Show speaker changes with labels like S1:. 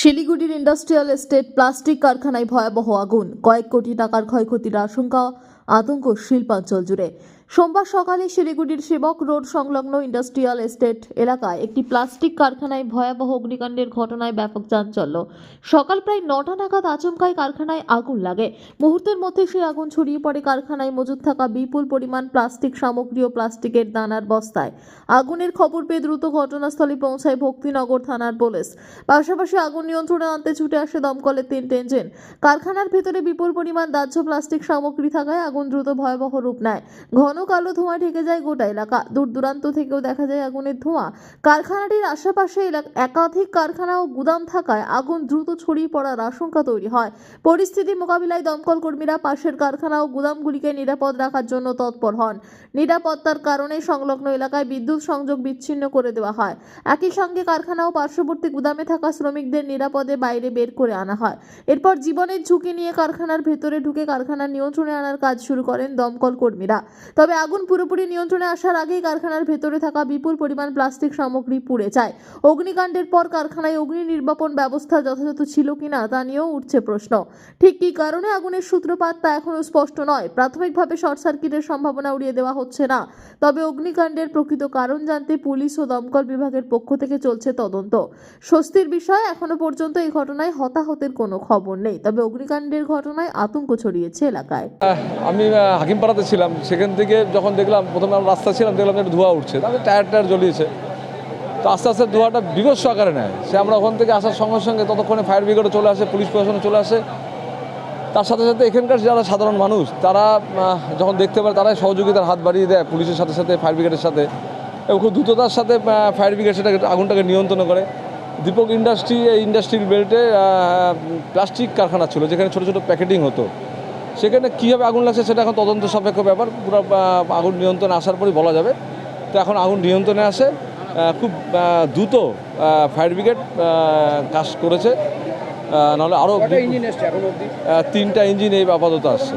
S1: শিলিগুড়ির industrial estate plastic কারখানায় ভয়াবহ আগুন, কয়েক কোটি টাকার ক্ষয়ক্ষতির আশঙ্কা, আতঙ্ক শিল্পাঞ্চল জুড়ে। সোমবার সকালে শিলিগুড়ির সেবক রোড সংলগ্ন ইন্ডাস্ট্রিয়াল এস্টেট এলাকায় একটি প্লাস্টিক কারখানায় ভয়াবহ অগ্নিকাণ্ডের ঘটনায় ব্যাপক চাঞ্চল্য। সকাল প্রায় 9টা নাগাদ আচমকায় কারখানায় আগুন লাগে। মুহূর্তের মধ্যে সেই আগুন ছড়িয়ে পড়ে কারখানায় মজুত থাকা বিপুল পরিমাণ প্লাস্টিক সামগ্রী ও প্লাস্টিকের দানার বস্তায়। আগুনের খবর পেয়ে দ্রুত ঘটনাস্থলে পৌঁছায় ভক্তিনগর থানার পুলিশ। পাশাপাশি আগুন নিয়ন্ত্রণে আনতে ছুটে আসে দমকলের 3টে ইঞ্জিন। কারখানার ভেতরে বিপুল পরিমাণ দাহ্য প্লাস্টিক সামগ্রী থাকায় আগুন দ্রুত ভয়াবহ রূপ নেয়। ঘন কালো ধোঁয়া ঢেকে যায় গোটা এলাকা। দূর দূরান্ত থেকেও দেখা যায় আগুনের ধোঁয়া। কারখানাটির আশেপাশে একাধিক কারখানা ও গুদাম থাকায় আগুন দ্রুত ছড়িয়ে পড়ার আশঙ্কা তৈরি হয়। পরিস্থিতি মোকাবিলায় দমকল কর্মীরা পাশের কারখানা ও গুদামগুলিকে নিরাপদ রাখার জন্য তৎপর হন। নিরাপত্তার কারণে সংলগ্ন এলাকায় বিদ্যুৎ সংযোগ বিচ্ছিন্ন করে দেওয়া হয়। একই সঙ্গে কারখানা ও পার্শ্ববর্তী গুদামে থাকা শ্রমিকদের নিরাপদে বাইরে বের করে আনা হয়। এরপর জীবনের ঝুঁকি নিয়ে কারখানার ভেতরে ঢুকে কারখানা নিয়ন্ত্রণে আনার কাজ শুরু করেন দমকল কর্মীরা। তবে আগুন পুরোপুরি নিয়ন্ত্রণে আসার আগেই কারখানার ভেতরে থাকা বিপুল পরিমাণ প্লাস্টিক সামগ্রী পুড়ে যায়। অগ্নিকাণ্ডের পর কারখানায় অগ্নি নির্বাপন ব্যবস্থা যথাযথ ছিল কিনা তা নিয়েও উঠছে প্রশ্ন। ঠিক কী কারণে আগুনের সূত্রপাত তা এখনও স্পষ্ট নয়। প্রাথমিকভাবে শর্ট সার্কিটের সম্ভাবনা উড়িয়ে দেওয়া হচ্ছে না। তবে অগ্নিকাণ্ডের প্রকৃত কারণ জানতে পুলিশ ও দমকল বিভাগের পক্ষ থেকে চলছে তদন্ত। স্বস্তির বিষয়, এখনো পর্যন্ত এই ঘটনায় হতাহতের কোনো খবর নেই। তবে অগ্নিকাণ্ডের ঘটনায় আতঙ্ক ছড়িয়েছে এলাকায়।
S2: আমি হাকিমপাড়াতে ছিলাম, সেখান থেকে যখন দেখলাম, প্রথমে আমরা রাস্তা ছিলাম, দেখলাম যে একটা ধোঁয়া উঠছে, তারপরে টায়ার জ্বলিয়েছে। তো আস্তে আস্তে ধোঁয়াটা বিভৎস আকারে নেয়। আমরা ওখান থেকে আসার সঙ্গে সঙ্গে ততক্ষণে ফায়ার ব্রিগেডও চলে আসে, পুলিশ প্রশাসনও চলে আসে। তার সাথে সাথে এখানকার যারা সাধারণ মানুষ, তারা যখন দেখতে পারে, তারাই সহযোগিতার হাত বাড়িয়ে দেয় পুলিশের সাথে সাথে, ফায়ার ব্রিগেডের সাথে, এবং খুব দ্রুততার সাথে ফায়ার ব্রিগেড সেটাকে আগুনটাকে নিয়ন্ত্রণ করে। দীপক ইন্ডাস্ট্রি, এই ইন্ডাস্ট্রির বেল্টে প্লাস্টিক কারখানা ছিল, যেখানে ছোটো ছোটো প্যাকেটিং হতো। সেখানে কীভাবে আগুন লাগছে সেটা এখন তদন্ত সাপেক্ষ ব্যাপার। পুরো আগুন নিয়ন্ত্রণে আসার পরই বলা যাবে। তো এখন আগুন নিয়ন্ত্রণে আসে, খুব দ্রুত ফায়ার ব্রিগেড কাজ করেছে। নাহলে আরও 3টা ইঞ্জিন এই আপাতত আসছে।